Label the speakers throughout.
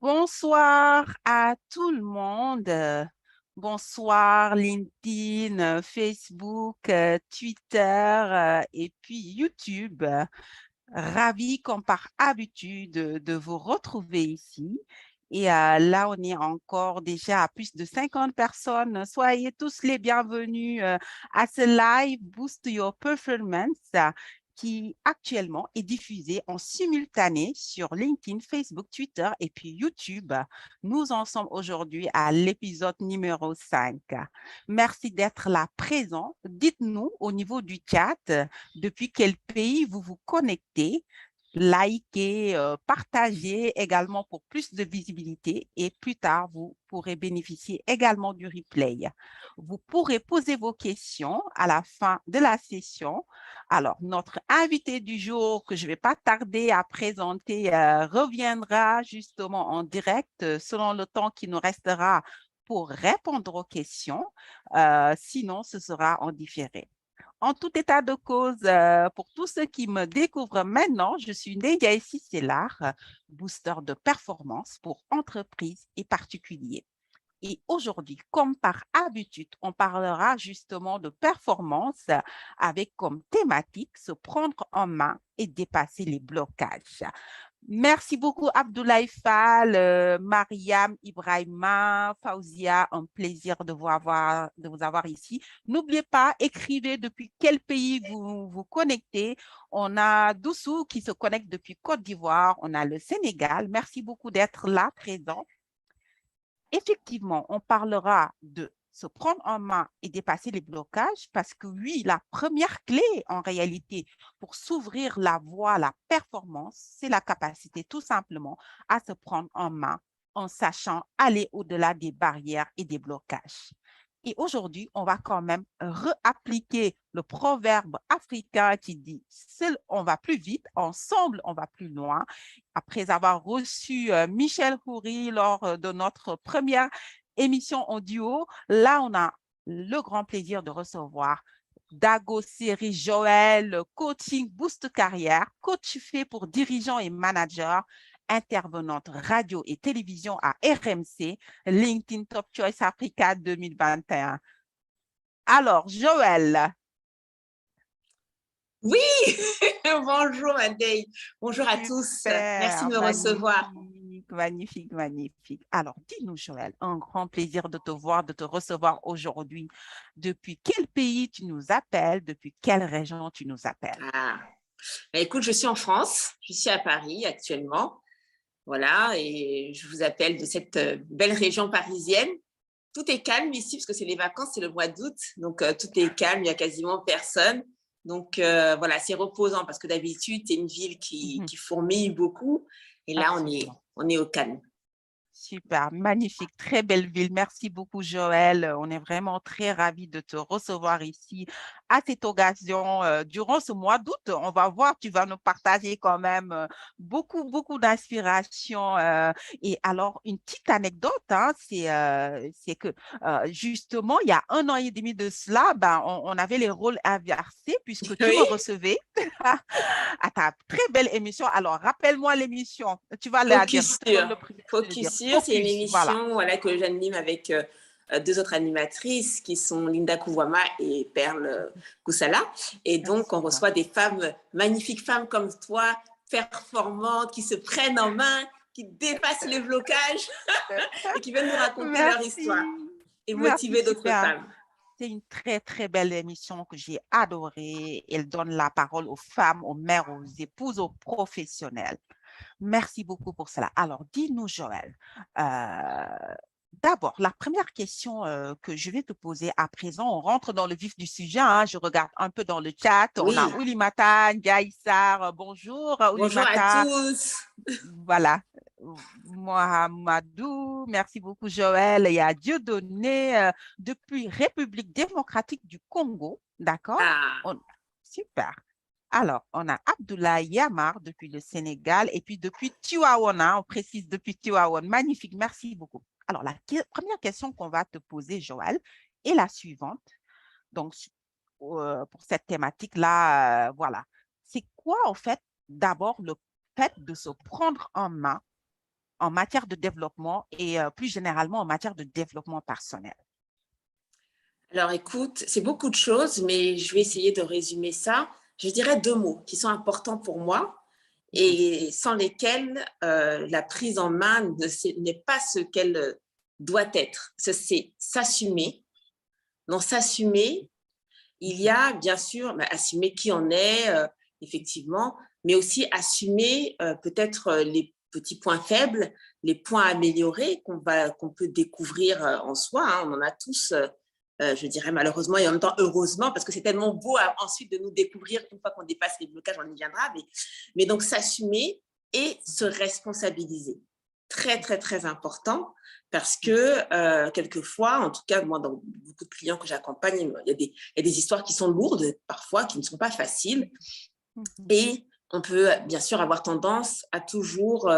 Speaker 1: Bonsoir à tout le monde. Bonsoir LinkedIn, Facebook, Twitter et puis YouTube. Ravi comme par habitude de vous retrouver ici. Et là, on est encore déjà à plus de 50 personnes. Soyez tous les bienvenus à ce live Boost Your Performance qui actuellement est diffusé en simultané sur LinkedIn, Facebook, Twitter et puis YouTube. Nous en sommes aujourd'hui à l'épisode numéro 5. Merci d'être là présent. Dites-nous au niveau du chat depuis quel pays vous vous connectez. Likez, partagez également pour plus de visibilité et plus tard, vous pourrez bénéficier également du replay. Vous pourrez poser vos questions à la fin de la session. Alors, notre invité du jour, que je ne vais pas tarder à présenter, reviendra justement en direct selon le temps qui nous restera pour répondre aux questions. Sinon, ce sera en différé. En tout état de cause, pour tous ceux qui me découvrent maintenant, je suis Négaïsi Sellar, booster de performance pour entreprises et particuliers. Et aujourd'hui, comme par habitude, on parlera justement de performance avec comme thématique se prendre en main et dépasser les blocages. Merci beaucoup, Abdoulaye Fall, Mariam, Ibrahima, Fauzia, un plaisir de vous avoir ici. N'oubliez pas, écrivez depuis quel pays vous vous connectez. On a Doussou qui se connecte depuis Côte d'Ivoire, on a le Sénégal. Merci beaucoup d'être là, présent. Effectivement, on parlera de se prendre en main et dépasser les blocages parce que oui, la première clé en réalité pour s'ouvrir la voie à la performance, c'est la capacité tout simplement à se prendre en main en sachant aller au-delà des barrières et des blocages. Et aujourd'hui, on va quand même réappliquer le proverbe africain qui dit « seul on va plus vite, ensemble on va plus loin ». Après avoir reçu Michel Houry lors de notre première émission en duo, là, on a le grand plaisir de recevoir Dago Seri Joël, coaching Boost Carrière, coach fait pour dirigeants et managers, intervenante radio et télévision à RMC, LinkedIn Top Choice Africa 2021. Alors, Joël.
Speaker 2: Oui, bonjour Adèle, bonjour à tous, merci
Speaker 1: Super,
Speaker 2: de me recevoir.
Speaker 1: magnifique, magnifique, magnifique. Alors, dis-nous, Joël, un grand plaisir de te voir, de te recevoir aujourd'hui. Depuis quel pays tu nous appelles? Depuis quelle région tu nous appelles?
Speaker 2: Ah. Écoute, je suis en France, je suis à Paris actuellement, voilà, et je vous appelle de cette belle région parisienne. Tout est calme ici parce que c'est les vacances, c'est le mois d'août, donc tout est calme, il n'y a quasiment personne. Donc voilà, c'est reposant parce que d'habitude, c'est une ville qui fourmille beaucoup, et là,
Speaker 1: Absolument.
Speaker 2: on est au calme.
Speaker 1: Super, magnifique, très belle ville. Merci beaucoup, Joël. On est vraiment très ravis de te recevoir ici à cette occasion. Durant ce mois d'août, on va voir, tu vas nous partager quand même beaucoup d'inspiration. Et alors, une petite anecdote, hein, c'est que justement, il y a 1 an et demi de cela, ben, on avait les rôles inversés puisque tu me
Speaker 2: Oui.
Speaker 1: recevais à ta très belle émission. Alors, rappelle-moi l'émission. Tu vas la dire. Je
Speaker 2: Focus
Speaker 1: te donne
Speaker 2: sur.
Speaker 1: le prix de le dire.
Speaker 2: Focus sur, c'est une
Speaker 1: Focus, voilà.
Speaker 2: émission voilà, que j'anime avec deux autres animatrices qui sont Linda Kouwama et Perle Koussala. Et donc, on
Speaker 1: Super.
Speaker 2: reçoit des femmes, magnifiques femmes comme toi, performantes, qui se prennent en main, qui dépassent les blocages et qui viennent nous raconter leur histoire
Speaker 1: Merci.
Speaker 2: et
Speaker 1: Merci,
Speaker 2: motiver d'autres
Speaker 1: super.
Speaker 2: femmes.
Speaker 1: C'est une très, très belle émission que j'ai adorée. Elle donne la parole aux femmes, aux mères, aux épouses, aux professionnels. Merci beaucoup pour cela. Alors, dis-nous, Joël, d'abord, la première question que je vais te poser à présent, on rentre dans le vif du sujet, hein, je regarde un peu dans le chat. On a
Speaker 2: Oui,
Speaker 1: Oulimata, Ndiaïsar, bonjour
Speaker 2: bonjour à
Speaker 1: Oulimata.
Speaker 2: tous.
Speaker 1: Voilà, Mohamedou, merci beaucoup Joël. Il y a Dieudonné depuis République démocratique du Congo, d'accord?
Speaker 2: Ah,
Speaker 1: Super. Alors, on a Abdoulaye Yamar depuis le Sénégal et puis depuis Tivaouane, hein, on précise depuis Tivaouane. Magnifique, merci beaucoup. Alors, la première question qu'on va te poser, Joël, est la suivante. Donc, pour cette thématique-là, voilà. C'est quoi, en fait, d'abord, le fait de se prendre en main en matière de développement et plus généralement en matière de développement personnel?
Speaker 2: Alors, écoute, c'est beaucoup de choses, mais je vais essayer de résumer ça. Je dirais 2 mots qui sont importants pour moi
Speaker 1: Mhm.
Speaker 2: et sans lesquels la prise en main n'est pas ce qu'elle doit être. C'est s'assumer. Dans s'assumer, il y
Speaker 1: Mhm.
Speaker 2: a bien sûr assumer qui on est, effectivement, mais aussi assumer peut-être les petits points faibles, les points améliorés qu'on peut découvrir en soi. Hein. On en a tous, je dirais malheureusement et en même temps heureusement, parce que c'est tellement beau ensuite de nous découvrir une fois qu'on dépasse les blocages, on y viendra. Mais donc s'assumer et se responsabiliser. Très, très, très important parce que quelquefois, en tout cas, moi, dans beaucoup de clients que j'accompagne, il y a des histoires qui sont lourdes, parfois, qui ne sont pas faciles.
Speaker 1: Mhm.
Speaker 2: Et on peut bien sûr avoir tendance à toujours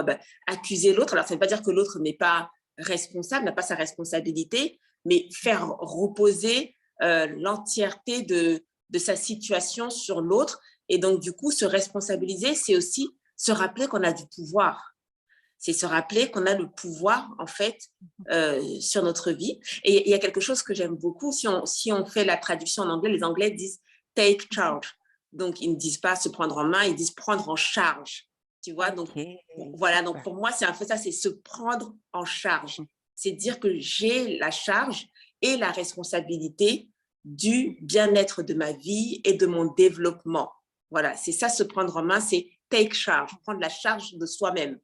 Speaker 2: accuser l'autre. Alors, ça ne veut pas dire que l'autre n'est pas responsable, n'a pas sa responsabilité, mais faire reposer l'entièreté de sa situation sur l'autre. Et donc, du coup, se responsabiliser, c'est aussi se rappeler qu'on a du pouvoir. C'est se rappeler qu'on a le pouvoir, en fait, sur notre vie. Et il y a quelque chose que j'aime beaucoup. Si on fait la traduction en anglais, les Anglais disent take charge. Donc, ils ne disent pas se prendre en main, ils disent prendre en charge. Tu vois, donc
Speaker 1: Ok,
Speaker 2: voilà. Donc,
Speaker 1: super.
Speaker 2: pour moi, c'est un peu ça, c'est se prendre en charge. C'est dire que j'ai la charge et la responsabilité du bien-être de ma vie et de mon développement. Voilà, c'est ça, se prendre en main, c'est take charge, prendre la charge de soi-même.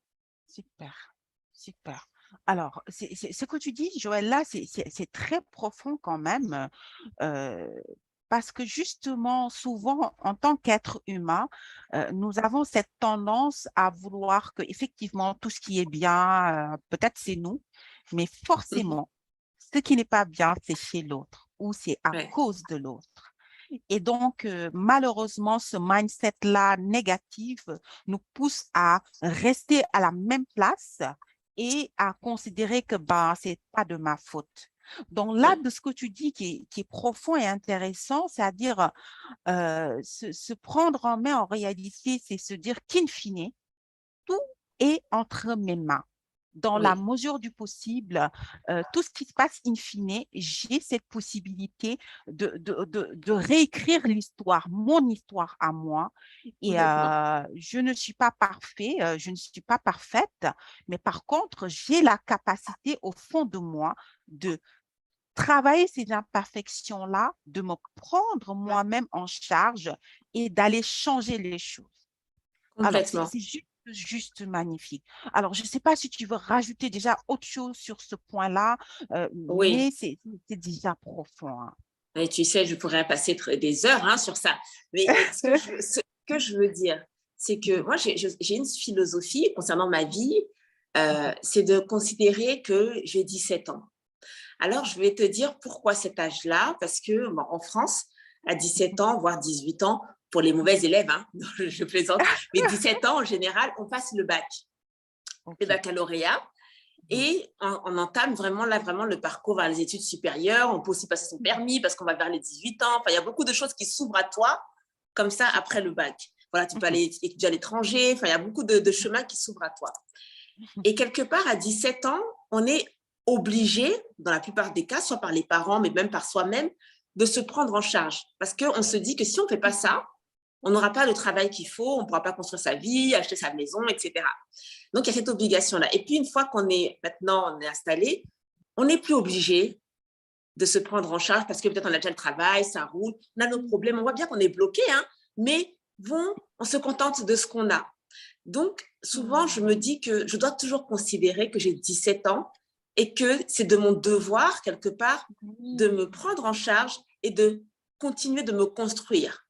Speaker 1: Super, super. Alors, ce que tu dis, Joël, là, c'est très profond quand même, euh, parce que justement, souvent, en tant qu'être humain, nous avons cette tendance à vouloir que, effectivement, tout ce qui est bien, peut-être c'est nous, mais
Speaker 2: Mhm.
Speaker 1: forcément, ce qui n'est pas bien, c'est chez l'autre ou c'est à
Speaker 2: Ouais,
Speaker 1: cause de l'autre. Et donc, malheureusement, ce mindset-là négatif nous pousse à rester à la même place et à considérer que ben, c'est pas de ma faute. Donc là,
Speaker 2: ouais,
Speaker 1: de ce que tu dis qui est profond et intéressant, c'est-à-dire se prendre en main en réalité, c'est se dire qu'in fine, tout est entre mes mains. Dans la
Speaker 2: oui,
Speaker 1: mesure du possible, tout ce qui se passe in fine, j'ai cette possibilité de réécrire l'histoire, mon histoire à moi. Et
Speaker 2: complètement.
Speaker 1: je ne suis pas parfait, je ne suis pas parfaite, mais par contre, j'ai la capacité au fond de moi de travailler ces imperfections-là, de me prendre moi-même en charge et d'aller changer les choses. Alors,
Speaker 2: Complètement.
Speaker 1: c'est juste magnifique. Alors, je ne sais pas si tu veux rajouter déjà autre chose sur ce point-là, mais
Speaker 2: Oui.
Speaker 1: c'est déjà profond, hein.
Speaker 2: Et tu sais, je pourrais passer des heures hein, sur ça. Mais ce que je veux dire, c'est que moi, j'ai une philosophie concernant ma vie, c'est de considérer que j'ai 17 ans. Alors, je vais te dire pourquoi cet âge-là, parce que bon, en France, à 17 ans, voire 18 ans, pour les mauvais élèves, hein, je plaisante, mais 17 ans, en général, on passe le bac, le
Speaker 1: OK.
Speaker 2: baccalauréat. Et on entame vraiment là vraiment le parcours vers les études supérieures. On peut aussi passer son permis parce qu'on va vers les 18 ans. Enfin, il y a beaucoup de choses qui s'ouvrent à toi comme ça après
Speaker 1: Super.
Speaker 2: le bac. Voilà, tu peux aller étudier à l'étranger. Enfin, il y a beaucoup de chemins qui s'ouvrent à toi. Et quelque part, à 17 ans, on est obligé, dans la plupart des cas, soit par les parents, mais même par soi-même, de se prendre en charge. Parce qu'on se dit que si on ne fait pas ça, on n'aura pas le travail qu'il faut, on ne pourra pas construire sa vie, acheter sa maison, etc. Donc, il y a cette obligation-là. Et puis, une fois qu'on est maintenant on est installé, on n'est plus obligé de se prendre en charge parce que peut-être on a déjà le travail, ça roule, on a nos problèmes, on voit bien qu'on est bloqué, hein, mais bon, on se contente de ce qu'on a. Donc, souvent, je me dis que je dois toujours considérer que j'ai 17 ans et que c'est de mon devoir, quelque part, de me prendre en charge et de continuer de me construire.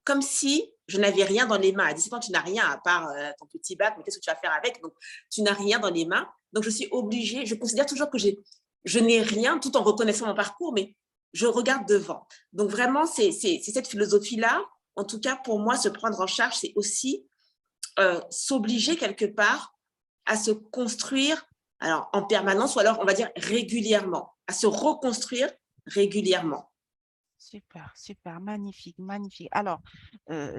Speaker 2: Comme si je n'avais rien dans les mains. À 17 ans, tu n'as rien à part ton petit bac, mais qu'est-ce que tu vas faire avec? Donc, tu n'as rien dans les mains. Donc, je suis obligée, je considère toujours que je n'ai rien tout en reconnaissant mon parcours, mais je regarde devant. Donc, vraiment, c'est cette philosophie-là. En tout cas, pour moi, se prendre en charge, c'est aussi s'obliger quelque part à se construire alors, en permanence ou alors, on va dire, régulièrement, à se reconstruire régulièrement.
Speaker 1: Super, super, magnifique, magnifique. Alors,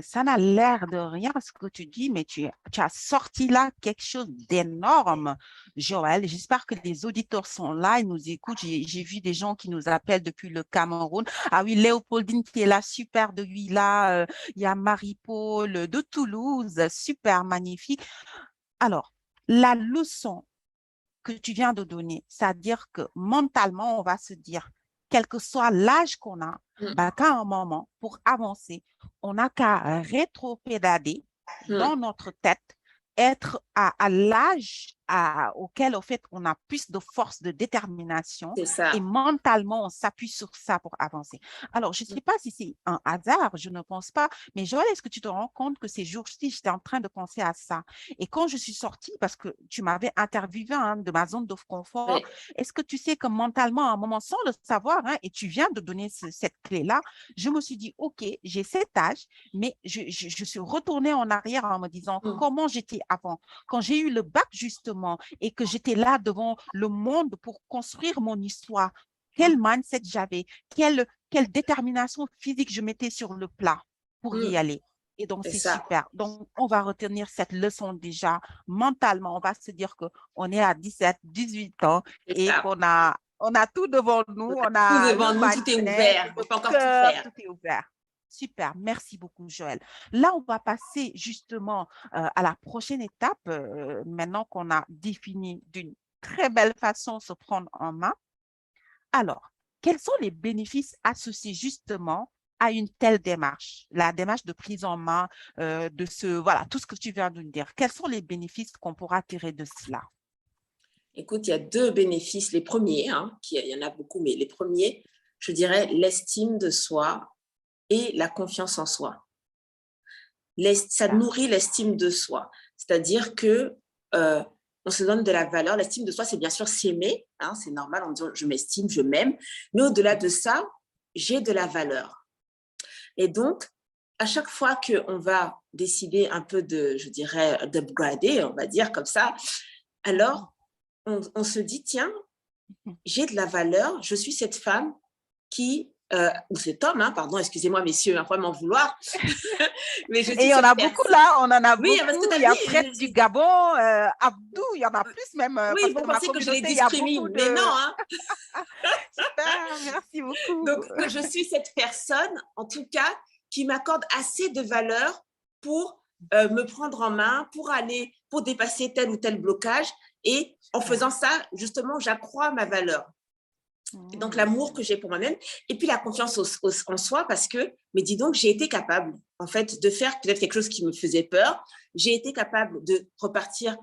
Speaker 1: ça n'a l'air de rien ce que tu dis, mais tu as sorti là quelque chose d'énorme, Joël. J'espère que les auditeurs sont là, ils nous écoutent. J'ai vu des gens qui nous appellent depuis le Cameroun. Ah oui, Léopoldine qui est là, super de lui là. Il y a Marie-Paul de Toulouse, super, magnifique. Alors, la leçon que tu viens de donner, c'est-à-dire que mentalement, on va se dire, quel que soit l'âge qu'on a,
Speaker 2: Mm,
Speaker 1: bah, qu'à un moment, pour avancer, on n'a qu'à rétro-pédaler
Speaker 2: mm.
Speaker 1: dans notre tête, être à l'âge auquel, au fait, on a plus de force, de détermination
Speaker 2: C'est
Speaker 1: et
Speaker 2: ça.
Speaker 1: mentalement, on s'appuie sur ça pour avancer. Alors, je ne sais pas si c'est un hasard, je ne pense pas, mais Joël, est-ce que tu te rends compte que ces jours-ci, j'étais en train de penser à ça? Et quand je suis sortie, parce que tu m'avais interviewé hein, de ma zone de confort,
Speaker 2: Oui,
Speaker 1: est-ce que tu sais que mentalement, à un moment, sans le savoir, hein, et tu viens de donner cette clé-là, je me suis dit, OK, j'ai cet âge, mais je suis retournée en arrière en me disant
Speaker 2: mm,
Speaker 1: comment j'étais avant. Quand j'ai eu le bac, justement, et que j'étais là devant le monde pour construire mon histoire, quel mindset j'avais, quelle détermination physique je mettais sur le plat pour y
Speaker 2: mm.
Speaker 1: aller. Et donc,
Speaker 2: C'est
Speaker 1: c'est
Speaker 2: ça.
Speaker 1: super. Donc, on va retenir cette leçon déjà mentalement. On va se dire qu'on est à 17, 18 ans
Speaker 2: C'est
Speaker 1: et
Speaker 2: ça.
Speaker 1: on a tout devant nous.
Speaker 2: On a
Speaker 1: On
Speaker 2: tout
Speaker 1: a le
Speaker 2: devant nous, tout est
Speaker 1: mindset,
Speaker 2: ouvert. On
Speaker 1: le
Speaker 2: peut encore tout
Speaker 1: cœur,
Speaker 2: faire.
Speaker 1: tout est ouvert. Super. Merci beaucoup, Joël. Là, on va passer justement à la prochaine étape. Maintenant qu'on a défini d'une très belle façon se prendre en main. Alors, quels sont les bénéfices associés justement à une telle démarche, la démarche de prise en main voilà, tout ce que tu viens de nous dire. Quels sont les bénéfices qu'on pourra tirer de cela?
Speaker 2: Écoute, il y a deux bénéfices. Les premiers, hein, il y en a beaucoup, mais les premiers, je dirais l'estime de soi et la confiance en soi. Ça
Speaker 1: Super.
Speaker 2: nourrit l'estime de soi. C'est-à-dire que on se donne de la valeur. L'estime de soi, c'est bien sûr s'aimer, hein, c'est normal, on dit je m'estime, je m'aime. Mais au-delà de ça, j'ai de la valeur. Et donc, à chaque fois qu'on va décider un peu de, je dirais, d'upgrader, on va dire comme ça,
Speaker 1: Mhm,
Speaker 2: alors on se dit, tiens,
Speaker 1: mhm.
Speaker 2: j'ai de la valeur, je suis cette femme qui, ou cet homme, hein, pardon, excusez-moi messieurs, hein, pas m'en vouloir, mais je
Speaker 1: Et il
Speaker 2: suis
Speaker 1: y en
Speaker 2: cette
Speaker 1: a beaucoup
Speaker 2: personne.
Speaker 1: là, on en a
Speaker 2: Oui, parce que
Speaker 1: beaucoup.
Speaker 2: tu as
Speaker 1: Il y a
Speaker 2: vu,
Speaker 1: Fred du Gabon, Abdou, il y en a plus même,
Speaker 2: oui, ils
Speaker 1: parce
Speaker 2: vont
Speaker 1: que ma
Speaker 2: penser que je les
Speaker 1: communauté, il y a beaucoup
Speaker 2: discrimine, mais non,
Speaker 1: de...
Speaker 2: hein.
Speaker 1: Super, merci beaucoup.
Speaker 2: Donc, que je suis cette personne, en tout cas, qui m'accorde assez de valeur pour me prendre en main, pour aller, pour dépasser tel ou tel blocage. Et en
Speaker 1: Super.
Speaker 2: faisant ça, justement, j'accrois ma valeur. Et donc, l'amour
Speaker 1: Mhm.
Speaker 2: que j'ai pour moi-même. Et puis, la confiance en soi, parce que, mais dis donc, j'ai été capable, en fait, de faire peut-être quelque chose qui me faisait peur. J'ai été capable de repartir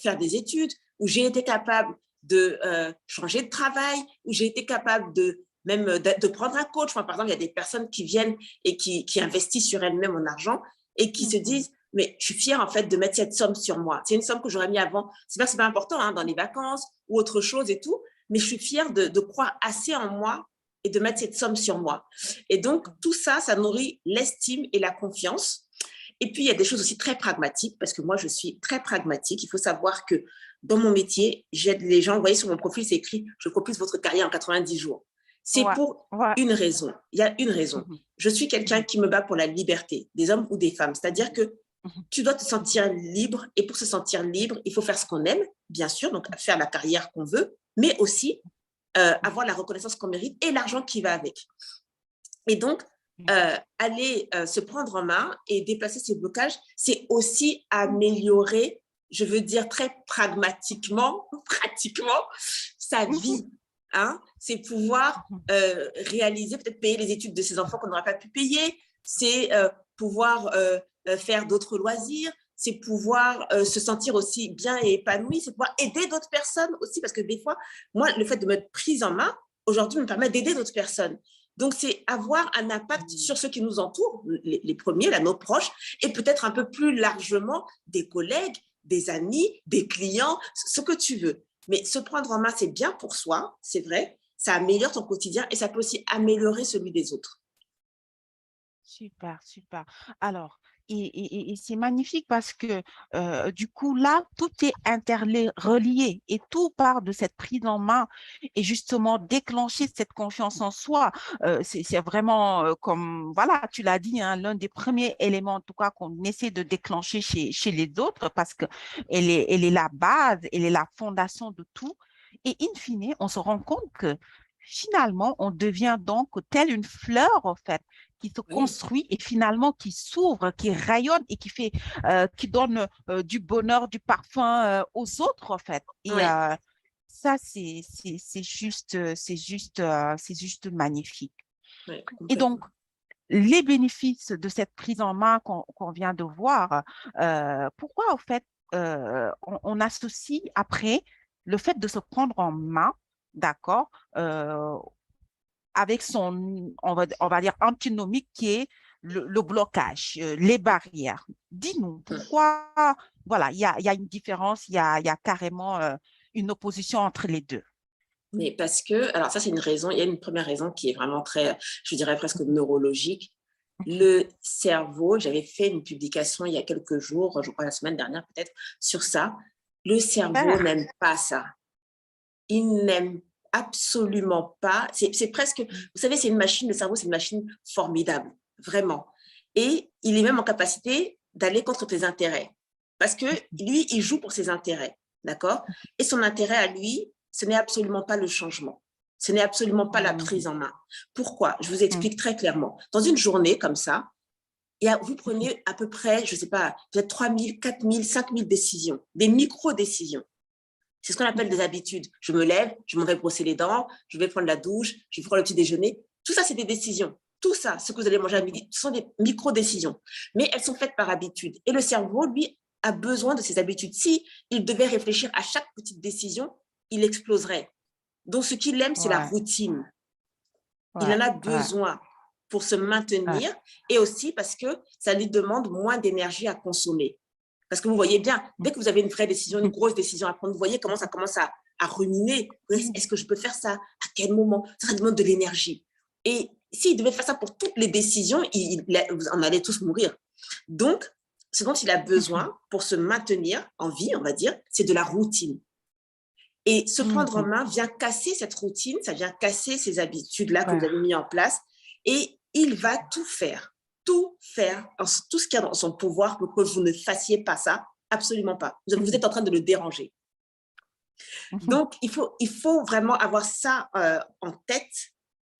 Speaker 2: faire des études, ou j'ai été capable de changer de travail, ou j'ai été capable de même de prendre un coach. Moi, par exemple, il y a des personnes qui viennent et qui investissent sur elles-mêmes en argent et qui se
Speaker 1: Mhm.
Speaker 2: disent, mais je suis fière en fait de mettre cette somme sur moi. C'est une somme que j'aurais mis avant. C'est pas important hein, dans les vacances ou autre chose et tout, mais je suis fière de croire assez en moi et de mettre cette somme sur moi. Et donc, tout ça, ça nourrit l'estime et la confiance. Et puis, il y a des choses aussi très pragmatiques, parce que moi, je suis très pragmatique. Il faut savoir que dans mon métier, j'aide les gens. Vous voyez, sur mon profil, c'est écrit « Je propulse votre carrière en 90 jours ». C'est
Speaker 1: Ouais,
Speaker 2: pour
Speaker 1: ouais.
Speaker 2: une raison. Il y a une raison.
Speaker 1: Mhm.
Speaker 2: Je suis quelqu'un
Speaker 1: Mhm.
Speaker 2: qui me bat pour la liberté, des hommes ou des femmes. C'est-à-dire
Speaker 1: Mhm.
Speaker 2: que
Speaker 1: Mhm.
Speaker 2: tu dois te
Speaker 1: Mhm.
Speaker 2: sentir libre. Et pour se sentir libre, il faut faire ce qu'on aime, bien sûr, donc faire la carrière qu'on veut, mais aussi avoir la reconnaissance qu'on mérite et l'argent qui va avec. Et donc, aller se prendre en main et déplacer ces blocages, c'est aussi améliorer, je veux dire très pragmatiquement, pratiquement, sa
Speaker 1: Mhm.
Speaker 2: vie. Hein? C'est pouvoir
Speaker 1: Mhm.
Speaker 2: réaliser, peut-être payer les études de ses enfants qu'on n'aurait pas pu payer, c'est pouvoir faire d'autres loisirs, c'est pouvoir se sentir aussi bien et épanoui, c'est pouvoir aider d'autres personnes aussi, parce que des fois, moi, le fait de me prise en main, aujourd'hui, me permet d'aider d'autres personnes. Donc, c'est avoir un impact sur ceux qui nous entourent, les premiers, là, nos proches, et peut-être un peu plus largement des collègues, des amis, des clients, ce que tu veux. Mais se prendre en main, c'est bien pour soi, c'est vrai, ça améliore ton quotidien et ça peut aussi améliorer celui des autres.
Speaker 1: Super, super. Alors, Et c'est magnifique parce que du coup, là, tout est interrelié et tout part de cette prise en main et justement déclencher cette confiance en soi. C'est vraiment comme, voilà, tu l'as dit, hein, l'un des premiers éléments en tout cas qu'on essaie de déclencher chez les autres parce que elle est la base, elle est la fondation de tout. Et in fine, on se rend compte que finalement, on devient donc telle une fleur, en fait qui se
Speaker 2: Oui,
Speaker 1: construit et finalement qui s'ouvre, qui rayonne et qui fait, qui donne du bonheur, du parfum aux autres en fait. Et
Speaker 2: oui,
Speaker 1: ça, c'est juste magnifique.
Speaker 2: oui,
Speaker 1: Et
Speaker 2: complètement.
Speaker 1: donc, les bénéfices de cette prise en main qu'on vient de voir, pourquoi en fait on associe après le fait de se prendre en main, d'accord, avec son, on va dire, antinomique qui est le blocage, les barrières. Dis-nous, pourquoi, voilà, il y a une différence, il y a carrément une opposition entre les deux.
Speaker 2: Mais parce que, alors ça c'est une raison, il y a une première raison qui est vraiment très, je dirais presque neurologique.
Speaker 1: Mhm.
Speaker 2: Le cerveau, j'avais fait une publication il y a quelques jours, je crois la semaine dernière peut-être, sur ça. Le cerveau
Speaker 1: Super.
Speaker 2: n'aime pas ça. Il n'aime absolument pas. C'est presque, vous savez, c'est une machine, le cerveau, c'est une machine formidable, vraiment. Et il est même en capacité d'aller contre tes intérêts. Parce que lui, il joue pour ses intérêts, d'accord. Et son intérêt à lui, ce n'est absolument pas le changement. Ce n'est absolument pas la prise
Speaker 1: Mhm.
Speaker 2: en main. Pourquoi? Je vous
Speaker 1: Mhm.
Speaker 2: explique très clairement. Dans une journée comme ça, vous prenez à peu près, je ne sais pas, peut-être 3000, 4000, 5000 décisions, des micro-décisions. C'est ce qu'on appelle des habitudes. Je me lève, je m'en vais brosser les dents, je vais prendre la douche, je vais prendre le petit déjeuner. Tout ça, c'est des décisions. Tout ça, ce que vous allez manger à midi, ce sont des micro-décisions. Mais elles sont faites par habitude. Et le cerveau, lui, a besoin de ces habitudes. Si il devait réfléchir à chaque petite décision, il exploserait. Donc, ce qu'il aime, c'est la
Speaker 1: Ouais,
Speaker 2: routine. Il
Speaker 1: ouais,
Speaker 2: en a
Speaker 1: ouais,
Speaker 2: besoin pour se
Speaker 1: ouais.
Speaker 2: maintenir et aussi parce que ça lui demande moins d'énergie à consommer. Parce que vous voyez bien, dès que vous avez une vraie décision, une grosse décision à prendre, vous voyez comment ça commence à ruminer. Est-ce que je peux faire ça? À quel moment? Ça demande de l'énergie. Et s'il devait faire ça pour toutes les décisions, vous en allez tous mourir. Donc, ce dont il a besoin pour se maintenir en vie, on va dire, c'est de la routine. Et se prendre en
Speaker 1: Mhm.
Speaker 2: main vient casser cette routine, ça vient casser ces habitudes-là que vous
Speaker 1: Ouais.
Speaker 2: avez mis en place. Et il va tout faire, tout ce qu'il y a dans son pouvoir pour que vous ne fassiez pas ça. Absolument pas. Vous êtes en train de le déranger.
Speaker 1: Mhm.
Speaker 2: Donc, il faut vraiment avoir ça en tête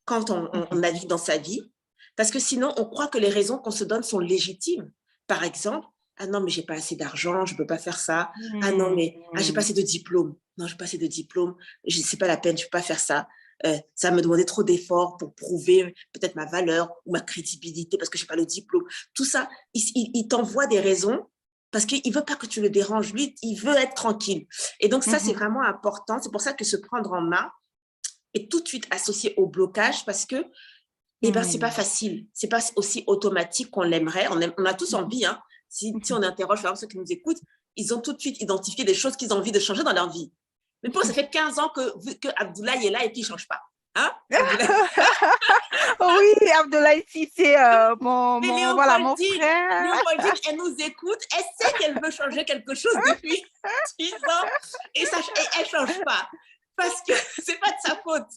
Speaker 2: quand on
Speaker 1: Mhm.
Speaker 2: navigue dans sa vie, parce que sinon, on croit que les raisons qu'on se donne sont légitimes. Par exemple, ah non, mais j'ai pas assez d'argent, je peux pas faire ça. Ah non, mais ah, j'ai pas
Speaker 1: Mhm.
Speaker 2: assez de diplôme. Non, j'ai pas assez de diplôme, c'est pas la peine, je peux pas faire ça. Ça me demandait trop d'efforts pour prouver peut-être ma valeur ou ma crédibilité parce que j'ai pas le diplôme. Tout ça, il t'envoie des raisons parce qu'il veut pas que tu le déranges. Lui, il veut être tranquille. Et donc ça, c'est
Speaker 1: Mhm.
Speaker 2: vraiment important. C'est pour ça que se prendre en main est tout de suite associé au blocage parce que eh ben, c'est pas
Speaker 1: Mhm.
Speaker 2: facile. C'est pas aussi automatique qu'on l'aimerait. On a tous
Speaker 1: Mhm.
Speaker 2: envie, hein. Si
Speaker 1: Mhm.
Speaker 2: on interroge par exemple, ceux qui nous écoutent, ils ont tout de suite identifié des choses qu'ils ont envie de changer dans leur vie. Mais pour ça fait 15 ans que Abdoulaye est là et qu'il ne change pas. Hein, Abdoulaye?
Speaker 1: Oui, Abdoulaye Sy, c'est
Speaker 2: Mais
Speaker 1: voilà, mon frère.
Speaker 2: Léopoldine, elle nous écoute, elle sait qu'elle veut changer quelque chose depuis 10 ans et elle ne change pas. Parce que c'est pas de sa faute.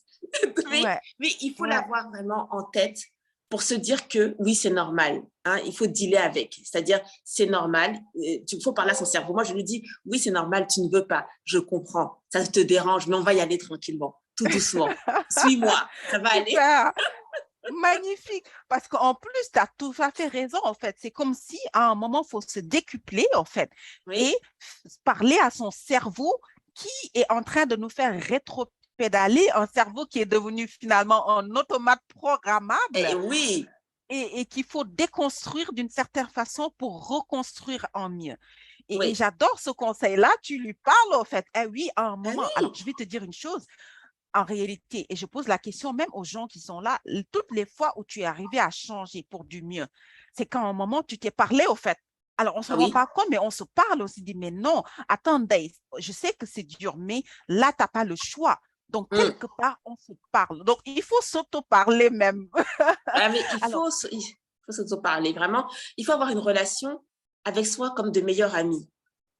Speaker 1: Ouais,
Speaker 2: Mais il faut
Speaker 1: ouais.
Speaker 2: l'avoir vraiment en tête pour se dire que oui, c'est normal. Hein, il faut dealer avec. C'est-à-dire, c'est normal. Il faut parler à son cerveau. Moi, je lui dis, oui, c'est normal, tu ne veux pas. Je comprends. Ça te dérange, mais on va y aller tranquillement, tout doucement. Suis-moi, ça va aller.
Speaker 1: Super. Magnifique, parce qu'en plus, tu as tout à fait raison, en fait. C'est comme si à un moment, il faut se décupler, en fait, et
Speaker 2: Oui,
Speaker 1: parler à son cerveau qui est en train de nous faire rétropédaler, un cerveau qui est devenu finalement un automate
Speaker 2: et
Speaker 1: programmable
Speaker 2: oui,
Speaker 1: et qu'il faut déconstruire d'une certaine façon pour reconstruire en mieux. Et
Speaker 2: oui.
Speaker 1: j'adore ce conseil-là, tu lui parles, en fait. Eh oui, à un
Speaker 2: Ah
Speaker 1: moment. Alors,
Speaker 2: oui,
Speaker 1: je vais te dire une chose en réalité, et je pose la question même aux gens qui sont là, toutes les fois où tu es arrivé à changer pour du mieux, c'est quand à un moment tu t'es parlé au fait. Alors, on ne se
Speaker 2: ah
Speaker 1: rend
Speaker 2: oui,
Speaker 1: pas compte, mais on se parle aussi, dit, mais non, attendez, je sais que c'est dur, mais là, tu n'as pas le choix. Donc,
Speaker 2: hum.
Speaker 1: quelque part, on se parle. Donc, il faut s'auto-parler même.
Speaker 2: Ah, mais
Speaker 1: Alors,
Speaker 2: faut s'auto-parler. Vraiment, il faut avoir une relation avec soi comme de meilleurs amis,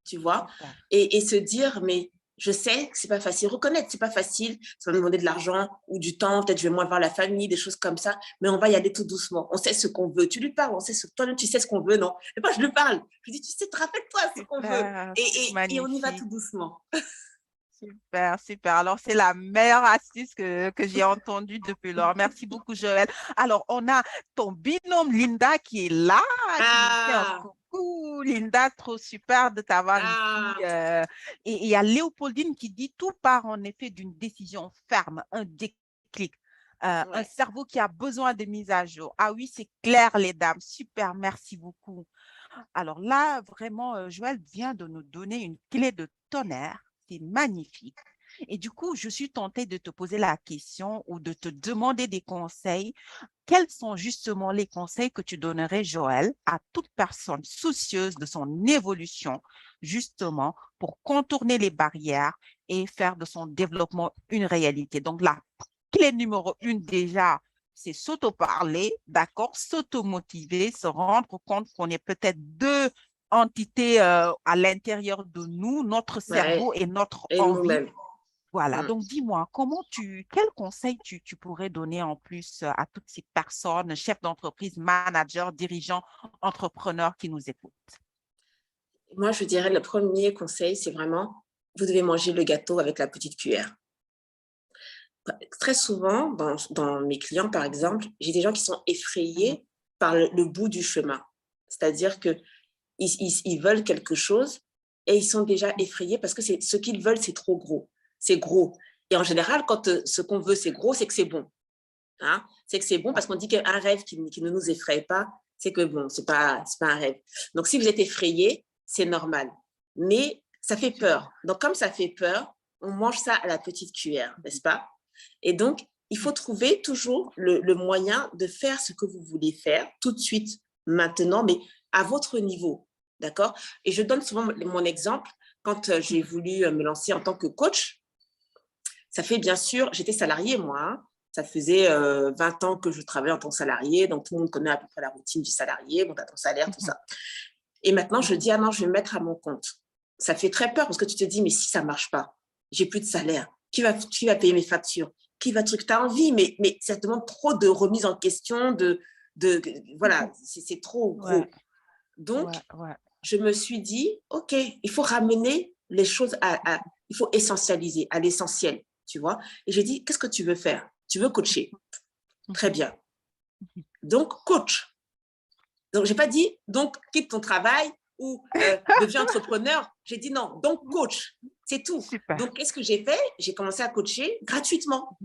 Speaker 2: tu vois,
Speaker 1: Super.
Speaker 2: et se dire, mais je sais que c'est pas facile. Reconnaître, c'est pas facile. Ça va me demander de l'argent ou du temps. Peut-être je vais moins voir la famille, des choses comme ça. Mais on va y aller tout doucement. On sait ce qu'on veut. Tu lui parles, on sait toi-même, tu sais ce qu'on veut, non? Et moi, je lui parle. Je lui dis, tu sais, rappelle-toi ce qu'on veut.
Speaker 1: Super,
Speaker 2: Et on y va
Speaker 1: magnifique.
Speaker 2: tout doucement.
Speaker 1: Super, super. Alors, c'est la meilleure astuce que j'ai entendue depuis lors. Merci beaucoup, Joël. Alors, on a ton binôme Linda qui est là, qui nous fait un
Speaker 2: Ah,
Speaker 1: coucou. Linda, trop super de t'avoir ici.
Speaker 2: ah,
Speaker 1: Et il y a Léopoldine qui dit tout part en effet d'une décision ferme, un déclic. Un
Speaker 2: ouais.
Speaker 1: cerveau qui a besoin de mise à jour. Ah oui, c'est clair, les dames. Super, merci beaucoup. Alors là, vraiment, Joël vient de nous donner une clé de tonnerre. C'est magnifique. Et du coup, je suis tentée de te poser la question ou de te demander des conseils. Quels sont justement les conseils que tu donnerais, Joël, à toute personne soucieuse de son évolution, justement, pour contourner les barrières et faire de son développement une réalité? Donc, la clé numéro une déjà, c'est s'auto-parler, d'accord, s'auto-motiver, se rendre compte qu'on est peut-être deux entités à l'intérieur de nous, notre
Speaker 2: Ouais.
Speaker 1: cerveau et notre
Speaker 2: Et
Speaker 1: envie.
Speaker 2: nous-mêmes.
Speaker 1: Voilà,
Speaker 2: Mm.
Speaker 1: donc dis-moi, quel conseil tu pourrais donner en plus à toutes ces personnes, chefs d'entreprise, managers, dirigeants, entrepreneurs qui nous écoutent?
Speaker 2: Moi, je dirais le premier conseil, c'est vraiment, vous devez manger le gâteau avec la petite cuillère. Très souvent, dans mes clients, par exemple, j'ai des gens qui sont
Speaker 1: Mhm,
Speaker 2: effrayés par le bout du chemin. C'est-à-dire que ils veulent quelque chose et ils sont déjà effrayés parce que ce qu'ils veulent, c'est trop gros. C'est gros. Et en général, quand ce qu'on veut, c'est gros, c'est que c'est bon. Hein? C'est que c'est bon
Speaker 1: ouais,
Speaker 2: parce qu'on dit qu'un rêve qui ne nous effraie pas, c'est que bon, c'est pas un rêve. Donc, si vous êtes effrayé, c'est normal. Mais ça fait
Speaker 1: super.
Speaker 2: peur. Donc, comme ça fait peur, on mange ça à la petite cuillère, n'est-ce pas? Et donc, il faut trouver toujours le moyen de faire ce que vous voulez faire tout de suite, maintenant, mais à votre niveau. D'accord? Et je donne souvent mon exemple. Quand j'ai voulu me lancer en tant que coach, ça fait bien sûr, j'étais salariée moi, hein. Ça faisait 20 ans que je travaillais en tant que salarié, donc tout le monde connaît à peu près la routine du salarié, bon, tu as ton salaire, tout
Speaker 1: Mhm,
Speaker 2: ça. Et maintenant, je
Speaker 1: mhm,
Speaker 2: dis, ah non, je vais me mettre à mon compte. Ça fait très peur parce que tu te dis, mais si ça ne marche pas, j'ai plus de salaire, qui va payer mes factures, qui va truc, tu as envie, mais ça demande trop de remise en question, de
Speaker 1: mhm.
Speaker 2: voilà, c'est trop
Speaker 1: Ouais,
Speaker 2: gros. Donc,
Speaker 1: ouais, ouais.
Speaker 2: je me suis dit, OK, il faut ramener les choses il faut essentialiser à l'essentiel, tu vois. Et j'ai dit, qu'est-ce que tu veux faire? Tu veux coacher. Très
Speaker 1: Mhm,
Speaker 2: bien.
Speaker 1: mhm.
Speaker 2: Donc, coach. Donc, j'ai pas dit, donc, quitte ton travail ou deviens entrepreneur. J'ai dit non, donc coach. C'est tout.
Speaker 1: Super.
Speaker 2: Donc, qu'est-ce que j'ai fait? J'ai commencé à coacher gratuitement.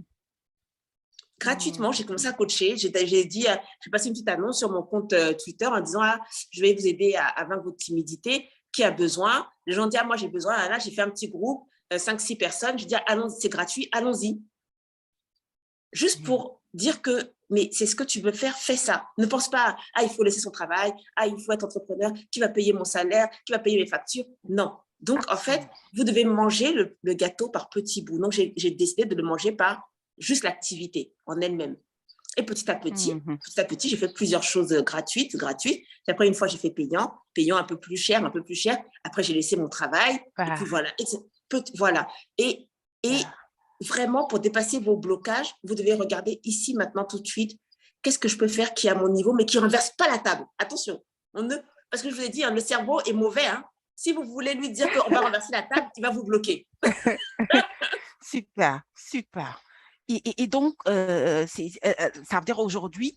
Speaker 2: Gratuitement, j'ai commencé
Speaker 1: Mhm,
Speaker 2: à coacher. J'ai dit, j'ai passé une petite annonce sur mon compte Twitter en disant, ah, je vais vous aider à vaincre votre timidité. Qui a besoin? Les gens disent, ah, moi, j'ai besoin. Là, j'ai fait un petit groupe, 5-6 personnes. Je dis, allons, c'est gratuit, allons-y. Juste
Speaker 1: mhm.
Speaker 2: pour dire que, mais c'est ce que tu veux faire, fais ça. Ne pense pas, ah, il faut laisser son travail, ah, il faut être entrepreneur, qui va payer mon salaire, qui va payer mes factures. Non. Donc, en fait,
Speaker 1: Absolument.
Speaker 2: vous devez manger le gâteau par petits bouts. Donc, j'ai décidé de le manger par juste l'activité en elle-même. Et
Speaker 1: Mhm.
Speaker 2: petit à petit, j'ai fait plusieurs choses gratuites. Puis après, une fois, j'ai fait payant un peu plus cher, un peu plus cher. Après, j'ai laissé mon travail. Et puis
Speaker 1: Super,
Speaker 2: voilà. Voilà. Et
Speaker 1: super.
Speaker 2: vraiment, pour dépasser vos blocages, vous devez regarder ici, maintenant, tout de suite, qu'est-ce que je peux faire qui est à mon niveau, mais qui ne renverse pas la table. Attention. Parce que je vous ai dit, hein, le cerveau est mauvais. Hein. Si vous voulez lui dire qu'on va renverser la table, il va vous bloquer.
Speaker 1: Super, super. Et donc, ça veut dire aujourd'hui,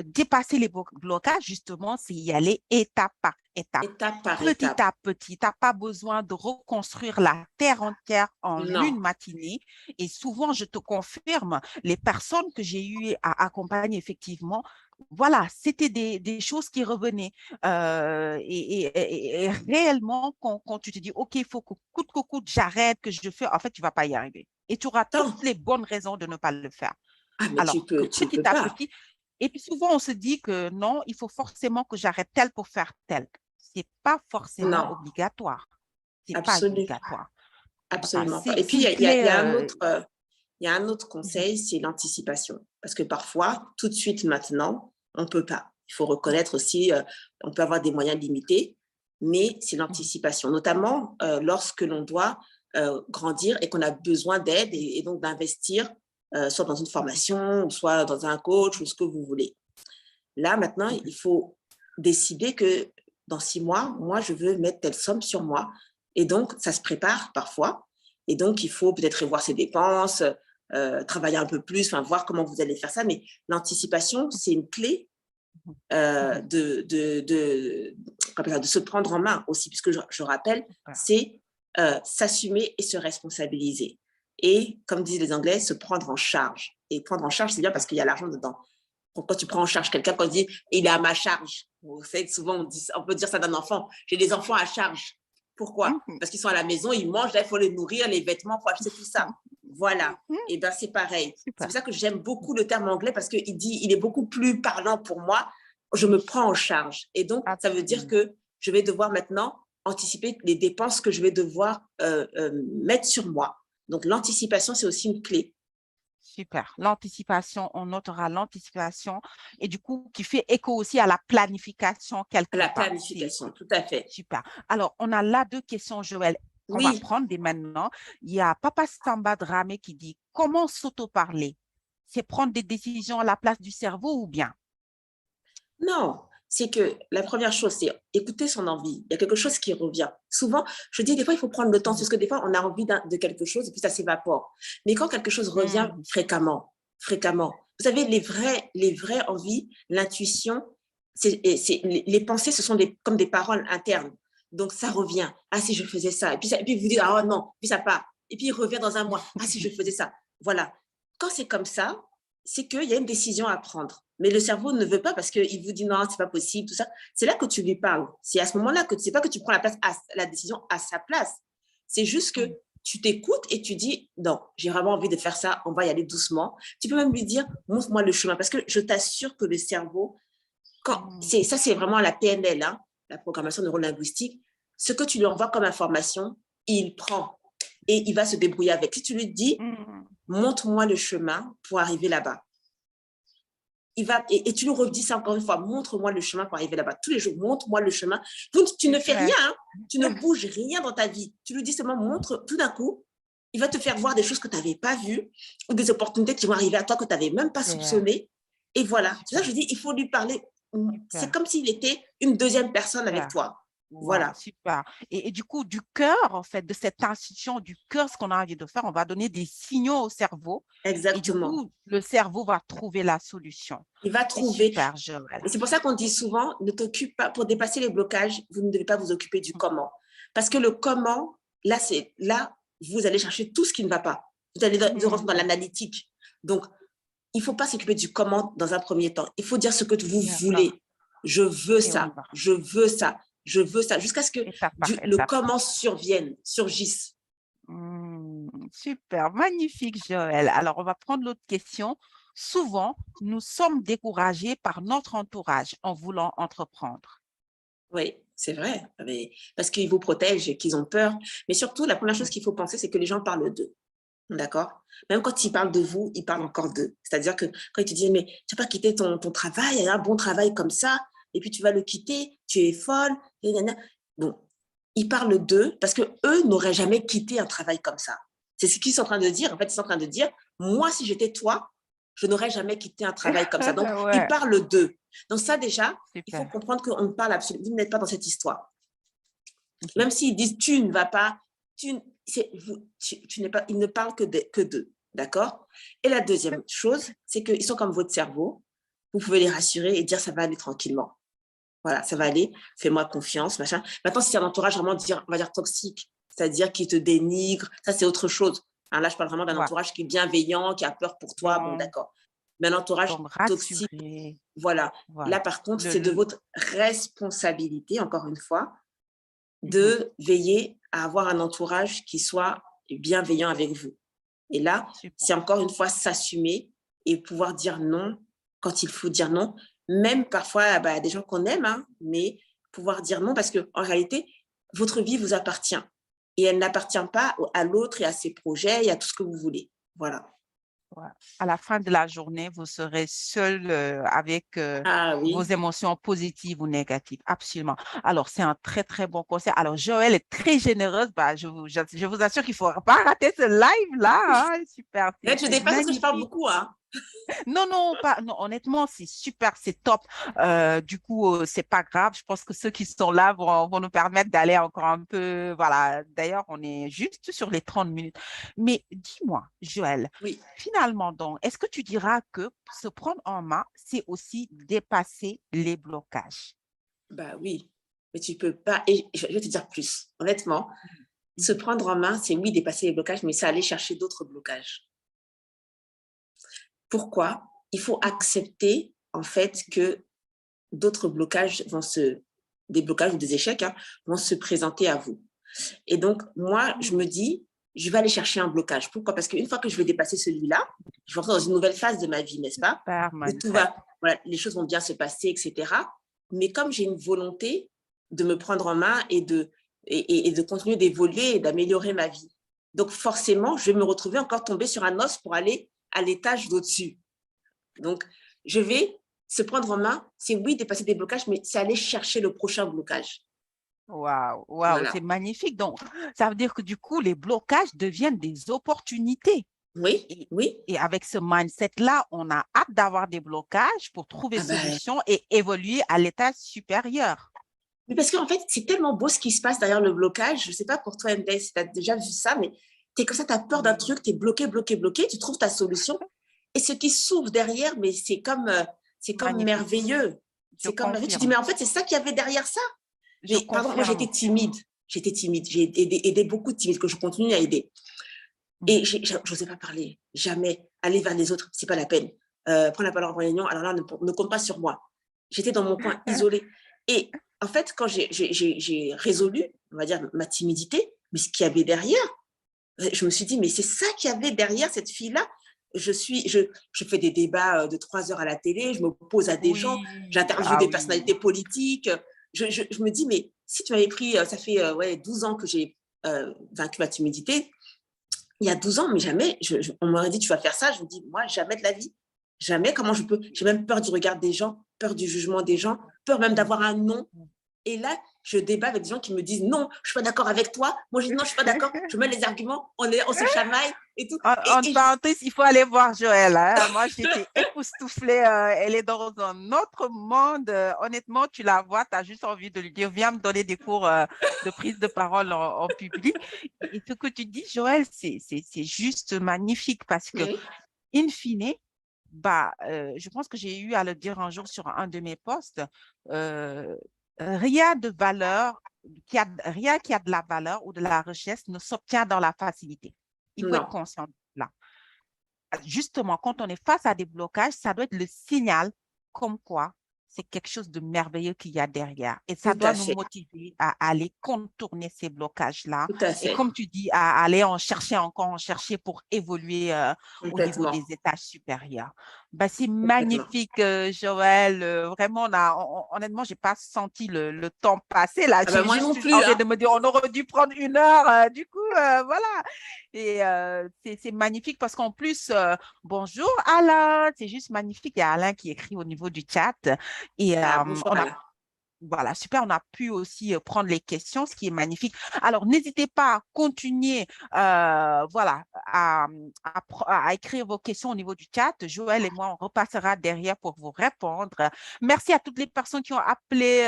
Speaker 1: dépasser les blocages, justement, c'est y aller étape par étape,
Speaker 2: Étape par
Speaker 1: petit
Speaker 2: étape.
Speaker 1: à petit. Tu n'as pas besoin de reconstruire la terre entière en
Speaker 2: Non.
Speaker 1: une matinée. Et souvent, je te confirme, les personnes que j'ai eues à accompagner, effectivement, voilà, c'était des choses qui revenaient. Et réellement, quand tu te dis, OK, il faut que coûte, j'arrête, que je fais, en fait, tu ne vas pas y arriver. Et tu auras toutes
Speaker 2: Attends.
Speaker 1: les bonnes raisons de ne pas le faire.
Speaker 2: Ah, mais
Speaker 1: Alors que
Speaker 2: tu
Speaker 1: petit
Speaker 2: peux
Speaker 1: à
Speaker 2: pas.
Speaker 1: petit, et puis souvent, on se dit que non, il faut forcément que j'arrête tel pour faire tel. Ce n'est pas
Speaker 2: Non,
Speaker 1: forcément obligatoire. C'est pas
Speaker 2: absolument,
Speaker 1: obligatoire. Voilà,
Speaker 2: absolument pas. Et puis,
Speaker 1: c'est une clé.
Speaker 2: il y a un autre
Speaker 1: Mhm,
Speaker 2: conseil, c'est l'anticipation. Parce que parfois, tout de suite, maintenant, on ne peut pas. Il faut reconnaître aussi, on peut avoir des moyens limités, mais c'est l'anticipation, notamment lorsque l'on doit grandir et qu'on a besoin d'aide et donc d'investir soit dans une formation, soit dans un coach ou ce que vous voulez. Là, maintenant, il faut décider que dans 6 mois, moi, je veux mettre telle somme sur moi. Et donc, ça se prépare parfois. Et donc, il faut peut-être revoir ses dépenses, travailler un peu plus, enfin, voir comment vous allez faire ça. Mais l'anticipation, c'est une clé de se prendre en main aussi, puisque je rappelle, c'est s'assumer et se responsabiliser. Et comme disent les Anglais, se prendre en charge. Et prendre en charge, c'est bien parce qu'il y a l'argent dedans. Quand tu prends en charge quelqu'un, quand on dit « il est à ma charge », vous savez, souvent on peut dire ça d'un enfant, j'ai des enfants à charge. Pourquoi? Parce qu'ils sont à la maison, ils mangent, là, il faut les nourrir, les vêtements, il faut acheter tout ça. Voilà. Et bien, c'est pareil. C'est pour ça que j'aime beaucoup le terme anglais parce qu'il est beaucoup plus parlant pour moi. Je me prends en charge. Et donc, ça veut dire que je vais devoir maintenant anticiper les dépenses que je vais devoir mettre sur moi. Donc, l'anticipation, c'est aussi une clé.
Speaker 1: Super. L'anticipation, on notera l'anticipation et du coup, qui fait écho aussi à la planification quelque
Speaker 2: La
Speaker 1: part.
Speaker 2: planification, tout à fait.
Speaker 1: Super. Alors, on a là 2 questions, Joël, qu'on va
Speaker 2: Oui.
Speaker 1: prendre dès maintenant. Il y a Papa Samba Dramé qui dit « Comment s'auto-parler? C'est prendre des décisions à la place du cerveau ou bien? »
Speaker 2: Non, c'est que la première chose, c'est écouter son envie. Il y a quelque chose qui revient. Souvent, je dis des fois, il faut prendre le temps, parce que des fois, on a envie de quelque chose et puis ça s'évapore. Mais quand quelque chose revient fréquemment, vous savez, les vraies envies, l'intuition, les pensées, ce sont comme des paroles internes. Donc, ça revient. Ah, si je faisais ça. Et puis vous dites, ah oh, non, puis ça part. Et puis, il revient dans un mois. Ah, si je faisais ça. Voilà. Quand c'est comme ça, c'est qu'il y a une décision à prendre. Mais le cerveau ne veut pas parce qu'il vous dit non, c'est pas possible, tout ça. C'est là que tu lui parles. C'est à ce moment-là que c'est pas que tu prends la décision à sa place. C'est juste que tu t'écoutes et tu dis non, j'ai vraiment envie de faire ça, on va y aller doucement. Tu peux même lui dire montre-moi le chemin parce que je t'assure que le cerveau, ça c'est vraiment la PNL, hein, la programmation neurolinguistique. Ce que tu lui envoies comme information, il prend et il va se débrouiller avec. Si tu lui dis montre-moi le chemin pour arriver là-bas. Et tu lui redis ça encore une fois, montre-moi le chemin pour arriver là-bas. Tous les jours, montre-moi le chemin. Tu ne fais rien, hein, tu ne bouges rien dans ta vie. Tu lui dis seulement, montre, tout d'un coup, il va te faire voir des choses que tu n'avais pas vues ou des opportunités qui vont arriver à toi que tu n'avais même pas soupçonnées. Et voilà. C'est ça que je dis, il faut lui parler. C'est comme s'il était une deuxième personne avec toi. Voilà.
Speaker 1: Wow, super. Et du coup, du cœur, en fait, de cette institution du cœur, ce qu'on a envie de faire, on va donner des signaux au cerveau.
Speaker 2: Exactement.
Speaker 1: Et du coup, le cerveau va trouver la solution.
Speaker 2: Il va trouver.
Speaker 1: Super, Joël.
Speaker 2: Et c'est pour ça qu'on dit souvent, ne t'occupe pas, pour dépasser les blocages, vous ne devez pas vous occuper du comment. Parce que le comment, là, vous allez chercher tout ce qui ne va pas. Vous allez rentrer dans l'analytique. Donc, il ne faut pas s'occuper du comment dans un premier temps. Il faut dire ce que vous voulez. Je veux ça, je veux ça, je veux ça, jusqu'à ce que le comment surgisse.
Speaker 1: Super, magnifique, Joël. Alors, on va prendre l'autre question. Souvent, nous sommes découragés par notre entourage en voulant entreprendre.
Speaker 2: Oui, c'est vrai, parce qu'ils vous protègent et qu'ils ont peur. Mais surtout, la première chose qu'il faut penser, c'est que les gens parlent d'eux. D'accord? Même quand ils parlent de vous, ils parlent encore d'eux. C'est-à-dire que quand ils te disent, mais tu n'as pas quitté ton travail, il y a un bon travail comme ça, et puis tu vas le quitter, tu es folle. Bon, ils parlent d'eux parce qu'eux n'auraient jamais quitté un travail comme ça. C'est ce qu'ils sont en train de dire. En fait, ils sont en train de dire, moi, si j'étais toi, je n'aurais jamais quitté un travail comme ça. Donc, ils parlent d'eux. Donc ça, déjà, il faut comprendre qu'on ne parle absolument, vous n'êtes pas dans cette histoire. Même s'ils disent, tu ne vas pas, tu n'es pas, ils ne parlent que d'eux. D'accord? Et la deuxième chose, c'est qu'ils sont comme votre cerveau. Vous pouvez les rassurer et dire, ça va aller tranquillement. Voilà, ça va aller, fais-moi confiance, machin. Maintenant, si c'est un entourage vraiment, on va dire toxique, c'est-à-dire qui te dénigre, ça, c'est autre chose. Alors là, je parle vraiment d'un entourage qui est bienveillant, qui a peur pour toi, bon, d'accord. Mais un entourage toxique, voilà. Là, par contre, c'est de votre responsabilité, encore une fois, de veiller à avoir un entourage qui soit bienveillant avec vous. Et là, c'est encore une fois s'assumer et pouvoir dire non quand il faut dire non, même parfois à des gens qu'on aime, hein, mais pouvoir dire non parce qu'en réalité, votre vie vous appartient et elle n'appartient pas à l'autre et à ses projets et à tout ce que vous voulez. Voilà.
Speaker 1: Ouais. À la fin de la journée, vous serez seul avec
Speaker 2: Ah
Speaker 1: vos
Speaker 2: oui.
Speaker 1: émotions positives ou négatives. Absolument. Alors, c'est un très, très bon conseil. Alors, Joël est très généreuse. Bah, je vous assure qu'il ne faut pas rater ce live-là, hein. Super,
Speaker 2: Là, je
Speaker 1: c'est
Speaker 2: dépasse parce que je parle
Speaker 1: magnifique.
Speaker 2: beaucoup, hein.
Speaker 1: Non, non, pas, non, honnêtement, c'est super, c'est top. Du coup, c'est pas grave. Je pense que ceux qui sont là vont nous permettre d'aller encore un peu. Voilà. D'ailleurs, on est juste sur les 30 minutes. Mais dis-moi, Joël,
Speaker 2: Oui,
Speaker 1: finalement, donc, est-ce que tu diras que se prendre en main, c'est aussi dépasser les blocages?
Speaker 2: bah oui. Mais tu peux pas. Et je vais te dire plus. Honnêtement, se
Speaker 1: Mhm.
Speaker 2: prendre en main, c'est oui, dépasser les blocages, mais c'est aller chercher d'autres blocages. Pourquoi? Il faut
Speaker 1: Mhm.
Speaker 2: accepter, en fait,
Speaker 1: Mhm.
Speaker 2: que d'autres blocages des blocages ou des échecs, hein, vont se présenter à vous. Et donc, moi, je me
Speaker 1: Mhm.
Speaker 2: dis, je vais aller chercher un blocage. Pourquoi? Parce qu'une fois que je vais dépasser celui-là, je vais entrer dans une nouvelle phase de ma vie, n'est-ce pas?
Speaker 1: Super,
Speaker 2: Où tout
Speaker 1: mindset.
Speaker 2: va, voilà, les choses vont bien se passer, etc. Mais comme j'ai une volonté de me prendre en main et de continuer d'évoluer et d'améliorer ma vie, donc forcément, je vais me retrouver encore tombée sur un os pour aller à l'étage d'au-dessus. Donc, je vais se prendre en main, c'est oui, dépasser des blocages, mais c'est aller chercher le prochain blocage.
Speaker 1: Waouh, waouh, c'est
Speaker 2: Voilà.
Speaker 1: magnifique. Donc, ça veut dire que du coup, les blocages deviennent des opportunités.
Speaker 2: Oui,
Speaker 1: Et,
Speaker 2: oui.
Speaker 1: et avec ce mindset-là, on a hâte d'avoir des blocages pour trouver
Speaker 2: Ah ben,
Speaker 1: solution et évoluer à l'étage supérieur.
Speaker 2: mais parce qu'en fait, c'est tellement beau ce qui se passe derrière le blocage. Je ne sais pas pour toi, MD, si tu as déjà vu ça, mais tu es comme ça, tu as peur d'un truc, tu es bloqué, bloqué, bloqué, tu trouves ta solution. Et ce qui s'ouvre derrière, mais c'est comme
Speaker 1: Magnifique.
Speaker 2: merveilleux.
Speaker 1: Je
Speaker 2: C'est comme merveilleux. Tu dis,
Speaker 1: confirme.
Speaker 2: mais en fait, c'est ça qu'il y avait derrière ça.
Speaker 1: Je
Speaker 2: Mais pardon, moi,
Speaker 1: confirme.
Speaker 2: j'étais timide. J'étais timide. J'ai aidé beaucoup de timides que je continue à aider.
Speaker 1: Mhm.
Speaker 2: Et je n'osais pas parler. Jamais. Aller vers les autres, c'est pas la peine. Prendre la parole en réunion, alors là, ne compte pas sur moi. J'étais dans mon coin, isolée. Et en fait, quand j'ai résolu, on va dire, ma timidité, mais ce qu'il y avait derrière, je me suis dit, mais c'est ça qu'il y avait derrière cette fille-là. Je fais des débats de 3 heures à la télé, je me pose à des gens,
Speaker 1: Oui,
Speaker 2: j'interviewe
Speaker 1: ah
Speaker 2: des
Speaker 1: oui.
Speaker 2: personnalités politiques. Je me dis, mais si tu m'avais pris, ça fait ouais, 12 ans que j'ai vaincu ma timidité, il y a 12 ans, mais jamais, on m'aurait dit, tu vas faire ça. Je me dis, moi, jamais de la vie. Jamais, comment je peux. J'ai même peur du regard des gens, peur du jugement des gens, peur même d'avoir un non. Et là, je débat avec des gens qui me disent, non, je suis pas d'accord avec toi. Moi, je dis, non, je suis pas d'accord. Je mets les arguments, on se chamaille et tout.
Speaker 1: En
Speaker 2: Et
Speaker 1: parenthèse, il faut aller voir Joël, hein. Moi, j'étais époustouflée. Elle est dans un autre monde. Honnêtement, tu la vois, tu as juste envie de lui dire, viens me donner des cours de prise de parole en public. Et ce que tu dis, Joël, c'est juste magnifique parce que,
Speaker 2: oui,
Speaker 1: in fine, bah, je pense que j'ai eu à le dire un jour sur un de mes posts, euh, rien de valeur, rien qui a de la valeur ou de la richesse ne s'obtient dans la facilité. Il faut être
Speaker 2: non,
Speaker 1: conscient de là. Justement, quand on est face à des blocages, ça doit être le signal comme quoi c'est quelque chose de merveilleux qu'il y a derrière. Et ça
Speaker 2: tout
Speaker 1: doit
Speaker 2: à
Speaker 1: nous
Speaker 2: fait,
Speaker 1: motiver à aller contourner ces blocages-là.
Speaker 2: tout à
Speaker 1: Et
Speaker 2: fait,
Speaker 1: comme tu dis, à aller en chercher encore, en chercher pour évoluer au niveau
Speaker 2: complètement,
Speaker 1: des étages supérieurs. Ben, c'est
Speaker 2: complètement.
Speaker 1: magnifique, Joël. Vraiment, honnêtement, je n'ai pas senti le temps passer là.
Speaker 2: Ah ben
Speaker 1: J'ai
Speaker 2: moi
Speaker 1: juste
Speaker 2: non
Speaker 1: eu
Speaker 2: plus,
Speaker 1: envie
Speaker 2: hein.
Speaker 1: de me dire, on aurait dû prendre 1 heure. Du coup, voilà. Et c'est magnifique parce qu'en plus, bonjour Alain, c'est juste magnifique. Il y a Alain qui écrit au niveau du chat. Et
Speaker 2: Ah, bonjour
Speaker 1: on a,
Speaker 2: Alain.
Speaker 1: voilà, super, on a pu aussi prendre les questions, ce qui est magnifique. Alors, n'hésitez pas à continuer, voilà, à écrire vos questions au niveau du chat. Joël et moi, on repassera derrière pour vous répondre. Merci à toutes les personnes qui ont appelé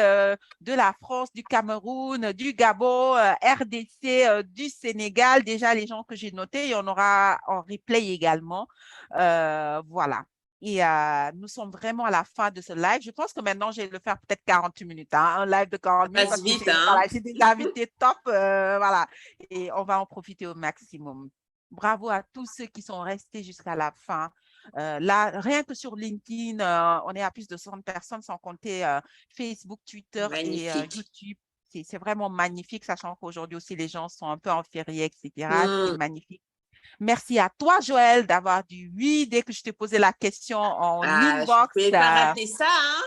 Speaker 1: de la France, du Cameroun, du Gabon, RDC, du Sénégal. Déjà, les gens que j'ai notés, il y en aura en replay également. Voilà. Et nous sommes vraiment à la fin de ce live. Je pense que maintenant, je vais le faire peut-être 40 minutes, hein, un live de
Speaker 2: Ça
Speaker 1: 40 minutes
Speaker 2: passe
Speaker 1: parce que
Speaker 2: vite,
Speaker 1: j'ai voilà,
Speaker 2: hein.
Speaker 1: j'ai des invités top. Voilà. Et on va en profiter au maximum. Bravo à tous ceux qui sont restés jusqu'à la fin. Là, rien que sur LinkedIn, on est à plus de 60 personnes sans compter Facebook, Twitter et
Speaker 2: Magnifique.
Speaker 1: YouTube. C'est vraiment magnifique, sachant qu'aujourd'hui aussi, les gens sont un peu en férié, etc. C'est
Speaker 2: Hmm.
Speaker 1: magnifique. Merci à toi, Joël, d'avoir dit oui dès que je t'ai posé la question en
Speaker 2: Ah, je ne
Speaker 1: inbox.
Speaker 2: pouvais pas rater ça, hein.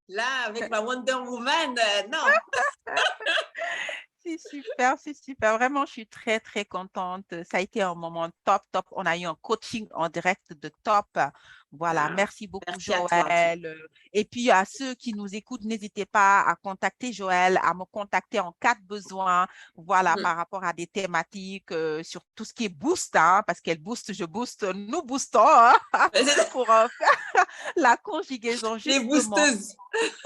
Speaker 2: Là, avec ma Wonder Woman, non.
Speaker 1: C'est super, c'est super. Vraiment, je suis très, très contente. Ça a été un moment top, top. On a eu un coaching en direct de top. Voilà,
Speaker 2: Ah,
Speaker 1: merci beaucoup,
Speaker 2: merci à toi en tout cas.
Speaker 1: Joël. Et puis, à ceux qui nous écoutent, n'hésitez pas à contacter Joël, à me contacter en cas de besoin. Voilà,
Speaker 2: Mm.
Speaker 1: par rapport à des thématiques sur tout ce qui est boost, hein, parce qu'elle booste, je booste, nous boostons hein, pour faire la conjugaison,
Speaker 2: Les
Speaker 1: justement.
Speaker 2: boosteuses,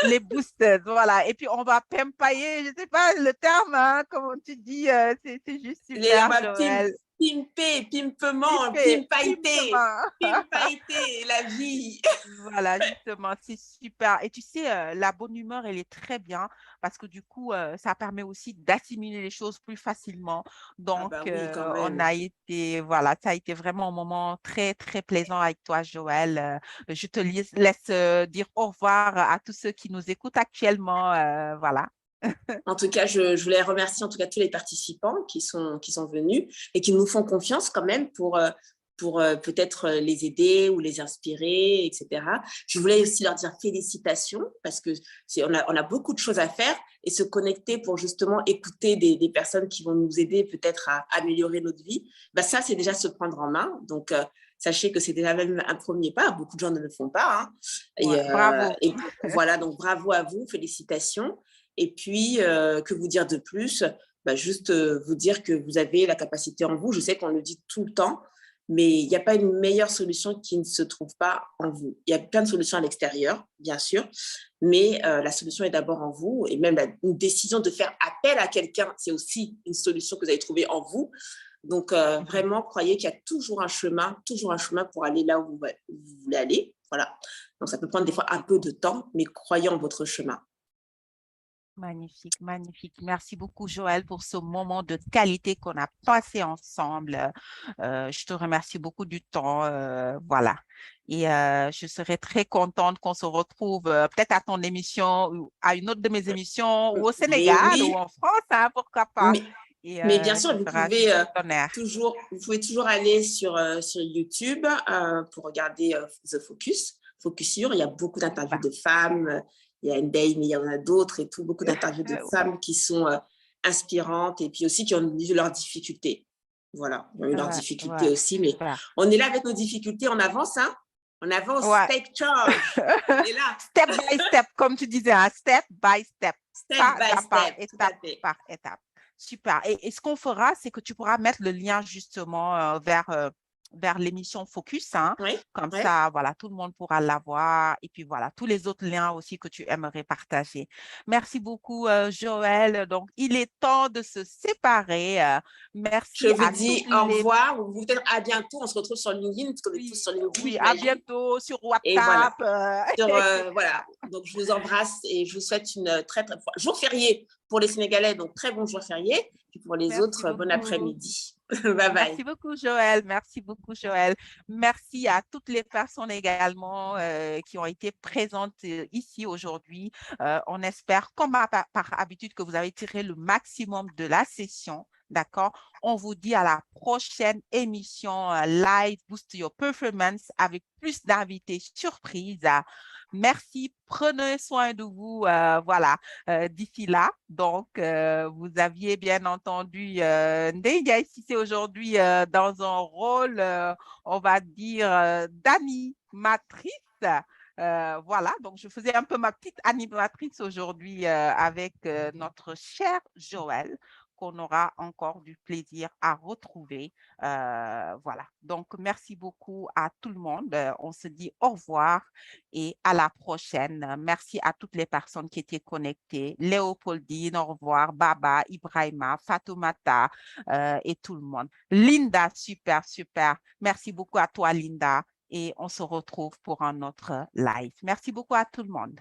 Speaker 1: Les boosters, voilà. Et puis, on va pimpailler, je ne sais pas le terme, hein, comment tu dis, c'est juste
Speaker 2: on
Speaker 1: super,
Speaker 2: va
Speaker 1: Joël.
Speaker 2: pimper, pimpement,
Speaker 1: Pimper,
Speaker 2: pimpailler,
Speaker 1: pimpement.
Speaker 2: pimpailler la vie.
Speaker 1: Voilà, justement, c'est super. Et tu sais, la bonne humeur, elle est très bien parce que du coup, ça permet aussi d'assimiler les choses plus facilement.
Speaker 2: Ah
Speaker 1: Donc,
Speaker 2: bah oui, quand
Speaker 1: on
Speaker 2: même.
Speaker 1: a été, voilà, ça a été vraiment un moment très, très plaisant avec toi, Joël. Je te laisse dire au revoir à tous ceux qui nous écoutent actuellement. Voilà.
Speaker 2: En tout cas, je voulais remercier en tout cas tous les participants qui sont venus et qui nous font confiance quand même pour peut-être les aider ou les inspirer, etc. Je voulais aussi leur dire félicitations parce que on a beaucoup de choses à faire et se connecter pour justement écouter des personnes qui vont nous aider peut-être à améliorer notre vie. Bah, ça, c'est déjà se prendre en main. Donc, sachez que c'est déjà même un premier pas. Beaucoup de gens ne le font pas. Hein.
Speaker 1: Ouais, bravo.
Speaker 2: Et voilà, donc bravo à vous, félicitations. Et puis, que vous dire de plus? Bah, juste vous dire que vous avez la capacité en vous. Je sais qu'on le dit tout le temps, mais il n'y a pas une meilleure solution qui ne se trouve pas en vous. Il y a plein de solutions à l'extérieur, bien sûr, mais la solution est d'abord en vous. Et même une décision de faire appel à quelqu'un, c'est aussi une solution que vous avez trouvée en vous. Donc,
Speaker 1: Mhm.
Speaker 2: vraiment, croyez qu'il y a toujours un chemin pour aller là où vous voulez aller. Voilà. Donc, ça peut prendre des fois un peu de temps, mais croyez en votre chemin.
Speaker 1: Magnifique, magnifique. Merci beaucoup, Joël, pour ce moment de qualité qu'on a passé ensemble. Je te remercie beaucoup du temps. Voilà. Et je serais très contente qu'on se retrouve peut-être à ton émission ou à une autre de mes émissions ou au
Speaker 2: Mais
Speaker 1: Sénégal ou
Speaker 2: oui,
Speaker 1: en France, hein, pourquoi pas.
Speaker 2: mais,
Speaker 1: Et
Speaker 2: mais bien
Speaker 1: ce
Speaker 2: sûr,
Speaker 1: sera tout honneur.
Speaker 2: vous pouvez toujours aller sur YouTube pour regarder The Focus, Focusure. Il y a beaucoup d'interviews
Speaker 1: Super.
Speaker 2: de femmes. Il y a Ndeye, mais il y en a d'autres et tout. Beaucoup d'interviews de femmes qui sont inspirantes et puis aussi qui ont eu leurs difficultés. Voilà, ils ont eu leurs
Speaker 1: Ouais,
Speaker 2: difficultés
Speaker 1: ouais,
Speaker 2: aussi, mais
Speaker 1: super.
Speaker 2: on est là avec nos difficultés, on avance, hein? On avance,
Speaker 1: Ouais.
Speaker 2: take charge. On est là,
Speaker 1: Step by step, comme tu disais, hein, step by step,
Speaker 2: step
Speaker 1: pas
Speaker 2: by
Speaker 1: à pas,
Speaker 2: step, tout à
Speaker 1: étape
Speaker 2: fait.
Speaker 1: par étape. Super. Et ce qu'on fera, c'est que tu pourras mettre le lien justement vers l'émission Focus, hein.
Speaker 2: Oui,
Speaker 1: Comme
Speaker 2: oui.
Speaker 1: ça, voilà, tout le monde pourra l'avoir. Et puis voilà, tous les autres liens aussi que tu aimerais partager. Merci beaucoup, Joël. Donc, il est temps de se séparer.
Speaker 2: Je
Speaker 1: Merci
Speaker 2: vous
Speaker 1: à toutes
Speaker 2: dis au
Speaker 1: les...
Speaker 2: revoir ou peut-être à bientôt. On se retrouve sur LinkedIn parce qu'on est tous
Speaker 1: Oui,
Speaker 2: sur LinkedIn,
Speaker 1: oui, à
Speaker 2: j'imagine.
Speaker 1: bientôt sur
Speaker 2: Et
Speaker 1: WhatsApp.
Speaker 2: voilà. Voilà. Donc, je vous embrasse et je vous souhaite une très jour férié pour les Sénégalais. Donc, très bon jour férié. Puis pour les
Speaker 1: Merci
Speaker 2: autres, bon
Speaker 1: beaucoup.
Speaker 2: après-midi. Bye bye.
Speaker 1: Merci beaucoup, Joël. Merci beaucoup, Joël. Merci à toutes les personnes également qui ont été présentes ici aujourd'hui. On espère, comme par habitude, que vous avez tiré le maximum de la session. D'accord? On vous dit à la prochaine émission live Boost Your Performance avec plus d'invités surprises. Merci, prenez soin de vous. Voilà, d'ici là. Donc, vous aviez bien entendu Ndeye Ndiaye Cissé aujourd'hui dans un rôle, on va dire, d'animatrice. Voilà, donc je faisais un peu ma petite animatrice aujourd'hui avec notre cher Joël, qu'on aura encore du plaisir à retrouver. Voilà, donc merci beaucoup à tout le monde. On se dit au revoir et à la prochaine. Merci à toutes les personnes qui étaient connectées. Léopoldine, au revoir. Baba, Ibrahima, Fatoumata et tout le monde. Linda, super, super. Merci beaucoup à toi, Linda. Et on se retrouve pour un autre live. Merci beaucoup à tout le monde.